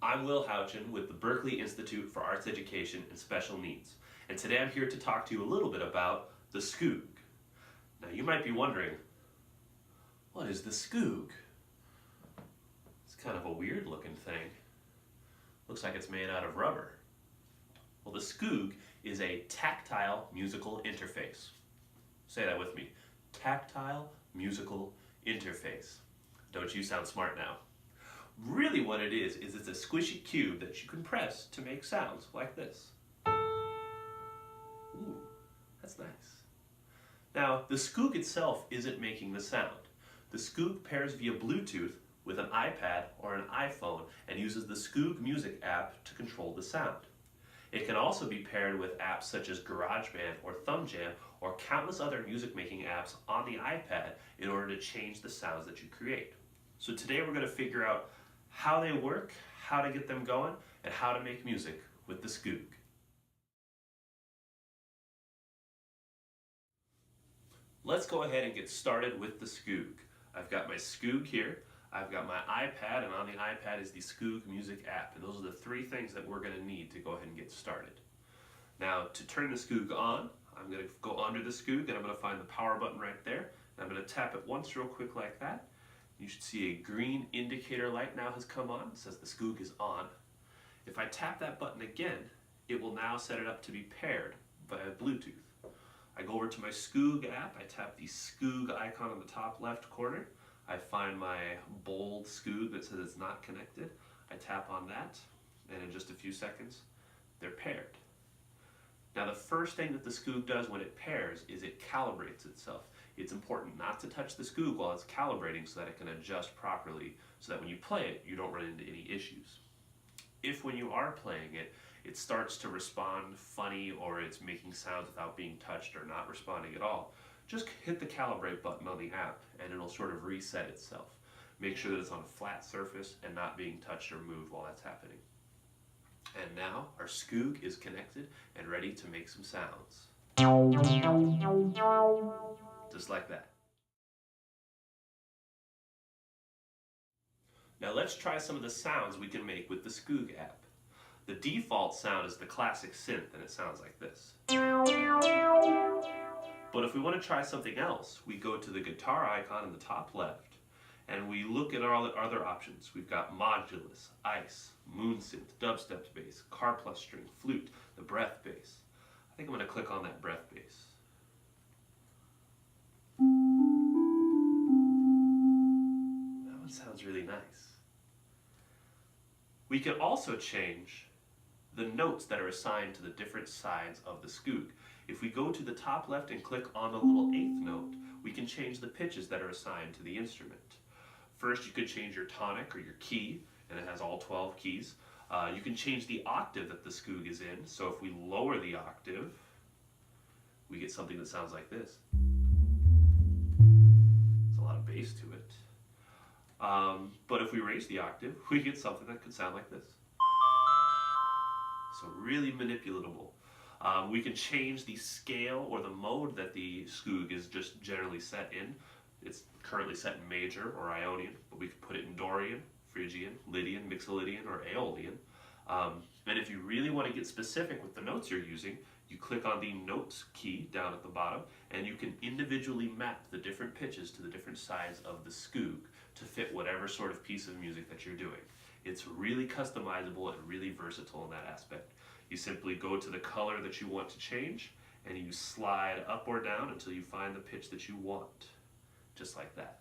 I'm Houchin with the Berklee Institute for Arts Education and Special Needs, and today I'm here to talk to you a little bit about the Skoog. Now you might be wondering, what is the Skoog? It's kind of a weird looking thing. Looks like it's made out of rubber. Well, the Skoog is a tactile musical interface. Say that with me. Tactile musical interface. Don't you sound smart now? Really what it is it's a squishy cube that you can press to make sounds like this. Ooh, that's nice. Now, the Skoog itself isn't making the sound. The Skoog pairs via Bluetooth with an iPad or an iPhone and uses the Skoogmusic app to control the sound. It can also be paired with apps such as GarageBand or ThumbJam or countless other music making apps on the iPad in order to change the sounds that you create. So today we're going to figure out how they work, how to get them going, and how to make music with the Skoog. Let's go ahead and get started with the Skoog. I've got my Skoog here, I've got my iPad, and on the iPad is the Skoogmusic app, and those are the three things that we're going to need to go ahead and get started. Now, to turn the Skoog on, I'm going to go under the Skoog, and I'm going to find the power button right there, and I'm going to tap it once real quick like that. You should see a green indicator light now has come on. It says the Skoog is on. If I tap that button again, it will now set it up to be paired via Bluetooth. I go over to my Skoog app, I tap the Skoog icon on the top left corner. I find my bold Skoog that says it's not connected. I tap on that, and in just a few seconds, they're paired. Now the first thing that the Skoog does when it pairs is it calibrates itself. It's important not to touch the Skoog while it's calibrating so that it can adjust properly so that when you play it, you don't run into any issues. If when you are playing it, it starts to respond funny or it's making sounds without being touched or not responding at all, just hit the calibrate button on the app and it'll sort of reset itself. Make sure that it's on a flat surface and not being touched or moved while that's happening. And now our Skoog is connected and ready to make some sounds. Just like that. Now let's try some of the sounds we can make with the Skoog app. The default sound is the classic synth and it sounds like this. But if we want to try something else, we go to the guitar icon in the top left and we look at our other options. We've got modulus, ice, moon synth, dubstep bass, car plus string, flute, the breath bass. I think I'm going to click on that breath bass. That one sounds really nice. We can also change the notes that are assigned to the different sides of the Skoog. If we go to the top left and click on the little 8th note, we can change the pitches that are assigned to the instrument. First, you could change your tonic or your key, and it has all 12 keys. You can change the octave that the Skoog is in, so if we lower the octave, we get something that sounds like this. There's a lot of bass to it. But if we raise the octave, we get something that could sound like this. So really manipulatable. We can change the scale or the mode that the Skoog is just generally set in. It's currently set in major or Ionian, but we could put it in Dorian, Phrygian, Lydian, Mixolydian, or Aeolian. And if you really want to get specific with the notes you're using, you click on the Notes key down at the bottom, and you can individually map the different pitches to the different sides of the Skoog to fit whatever sort of piece of music that you're doing. It's really customizable and really versatile in that aspect. You simply go to the color that you want to change, and you slide up or down until you find the pitch that you want, just like that.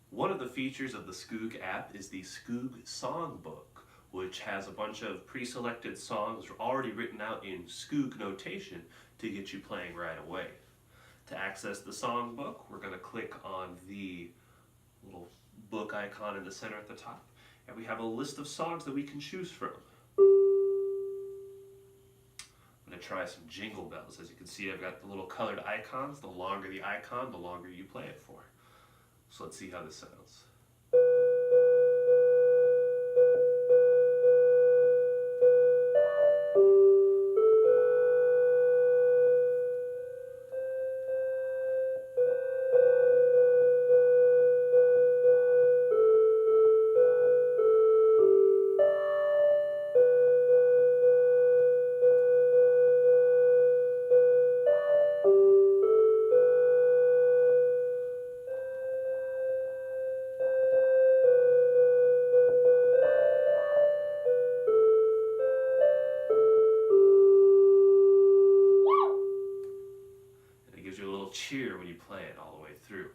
One of the features of the Skoog app is the Skoog songbook, which has a bunch of pre-selected songs already written out in Skoog notation to get you playing right away. To access the songbook, we're going to click on the little book icon in the center at the top, and we have a list of songs that we can choose from. I'm going to try some Jingle Bells. As you can see, I've got the little colored icons. The longer the icon, the longer you play it for. So let's see how this sounds. a little cheer when you play it all the way through.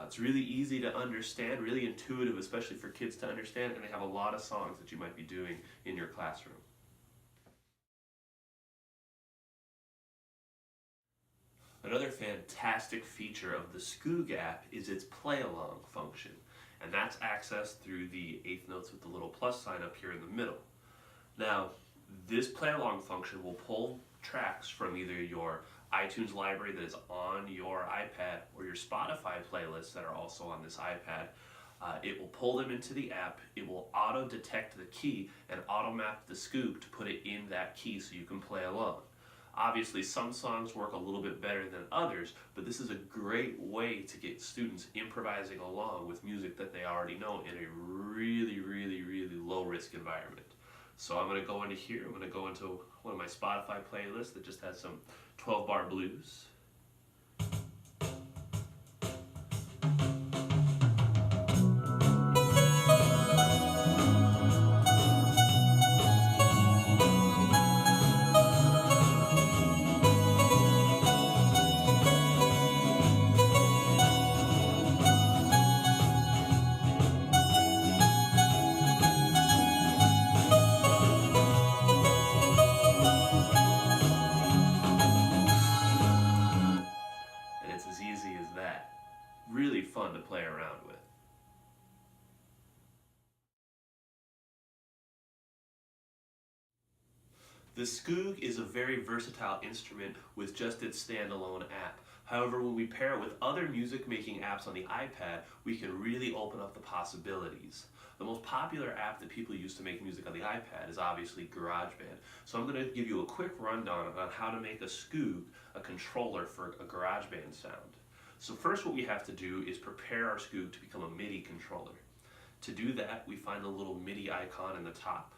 It's really easy to understand, really intuitive, especially for kids to understand, and they have a lot of songs that you might be doing in your classroom. Another fantastic feature of the Skoog app is its playalong function, and that's accessed through the eighth notes with the little plus sign up here in the middle. Now, this playalong function will pull tracks from either your iTunes library that is on your iPad or your Spotify playlists that are also on this iPad. It will pull them into the app, it will auto-detect the key and auto-map the Skoog to put it in that key so you can play along. Obviously, some songs work a little bit better than others, but this is a great way to get students improvising along with music that they already know in a really, really, really low-risk environment. So I'm going to go into here, I'm going to go into one of my Spotify playlists that just has some 12-bar blues. As easy as that. Really fun to play around with. The Skoog is a very versatile instrument with just its standalone app. However, when we pair it with other music making apps on the iPad, we can really open up the possibilities. The most popular app that people use to make music on the iPad is obviously GarageBand. So I'm going to give you a quick rundown on how to make a Skoog, a controller for a GarageBand sound. So first what we have to do is prepare our Skoog to become a MIDI controller. To do that, we find the little MIDI icon in the top.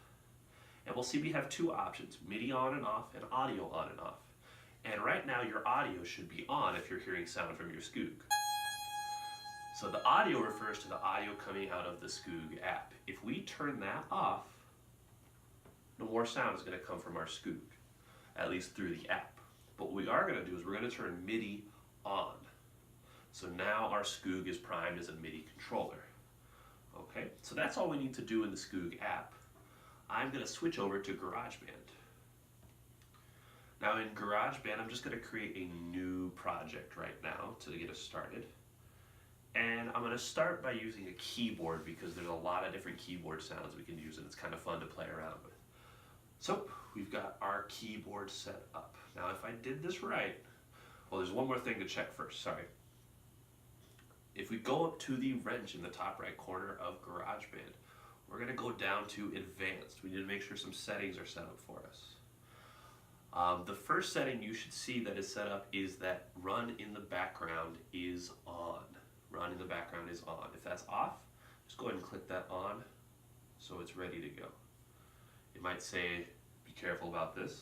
And we'll see we have two options, MIDI on and off and audio on and off. And right now your audio should be on if you're hearing sound from your Skoog. So the audio refers to the audio coming out of the Skoog app. If we turn that off, no more sound is going to come from our Skoog, at least through the app. But what we are going to do is we're going to turn MIDI on. So now our Skoog is primed as a MIDI controller. Okay, so that's all we need to do in the Skoog app. I'm going to switch over to GarageBand. Now in GarageBand, I'm just going to create a new project right now to get us started. And I'm going to start by using a keyboard because there's a lot of different keyboard sounds we can use and it's kind of fun to play around with. So we've got our keyboard set up. Now if I did this right, well, there's one more thing to check first, sorry. If we go up to the wrench in the top right corner of GarageBand, we're going to go down to Advanced. We need to make sure some settings are set up for us. The first setting you should see that is set up is that Run in the Background is on. Run in the Background is on. If that's off, just go ahead and click that on so it's ready to go. It might say, be careful about this.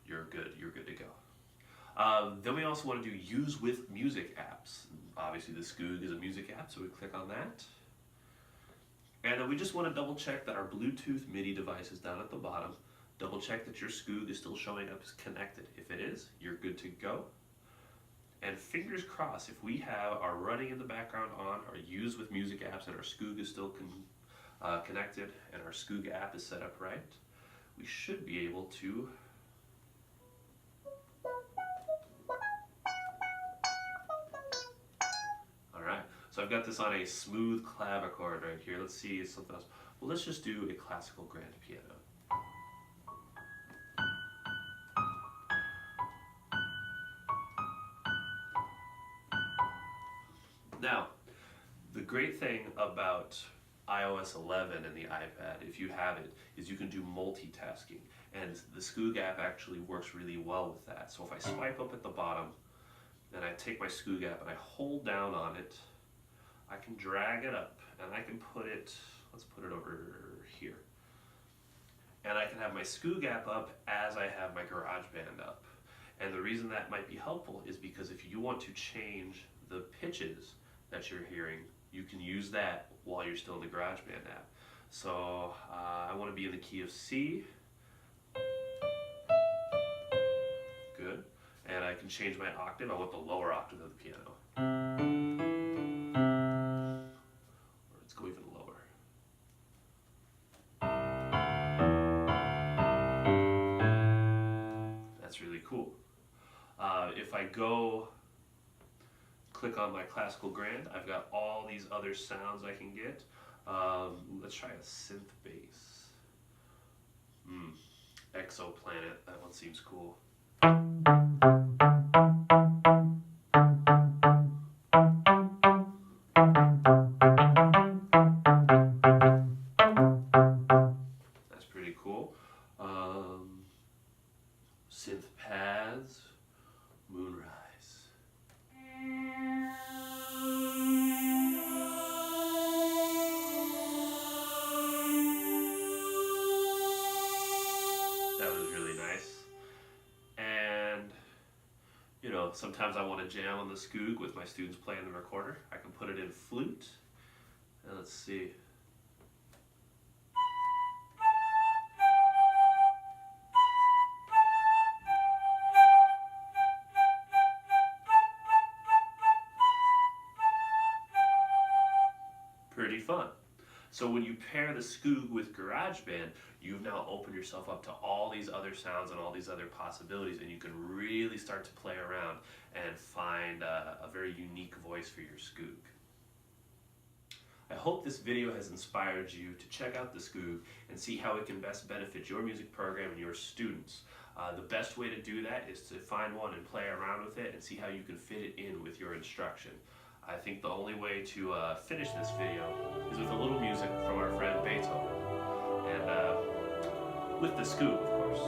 You're good to go. Then we also want to do Use with Music apps. Obviously the Skoog is a music app, so we click on that. And then we just want to double check that our Bluetooth MIDI device is down at the bottom. Double check that your Skoog is still showing up as connected. If it is, you're good to go. And fingers crossed, if we have our running in the background on, our Use with Music apps, and our Skoog is still connected, and our Skoog app is set up right, we should be able to So I've got this on a smooth clavichord right here. Let's see something else. Well, let's just do a classical grand piano. Now, the great thing about iOS 11 and the iPad, if you have it, is you can do multitasking. And the Skoog app actually works really well with that. So if I swipe up at the bottom, and I take my Skoog app and I hold down on it, I can drag it up and I can put it, let's put it over here. And I can have my Skoog app up as I have my GarageBand up. And the reason that might be helpful is because if you want to change the pitches that you're hearing, you can use that while you're still in the GarageBand app. So I want to be in the key of C. Good. And and I can change my octave. I want the lower octave of the piano. Or let's go even lower. That's really cool. If I go click on my classical grand, I've got all these other sounds I can get. Let's try a synth bass. Exoplanet, that one seems cool. That's pretty cool. Synth pads, Moonrise. That was really nice. And you know, sometimes I want to jam on the Skoog with my students playing the recorder. I can put it in flute. And let's see. Pretty fun. So when you pair the Skoog with GarageBand, you've now opened yourself up to all these other sounds and all these other possibilities, and you can really start to play around and find a very unique voice for your Skoog. I hope this video has inspired you to check out the Skoog and see how it can best benefit your music program and your students. The best way to do that is to find one and play around with it and see how you can fit it in with your instruction. I think the only way to finish this video is with a little music from our friend Beethoven, and with the Skoog, of course.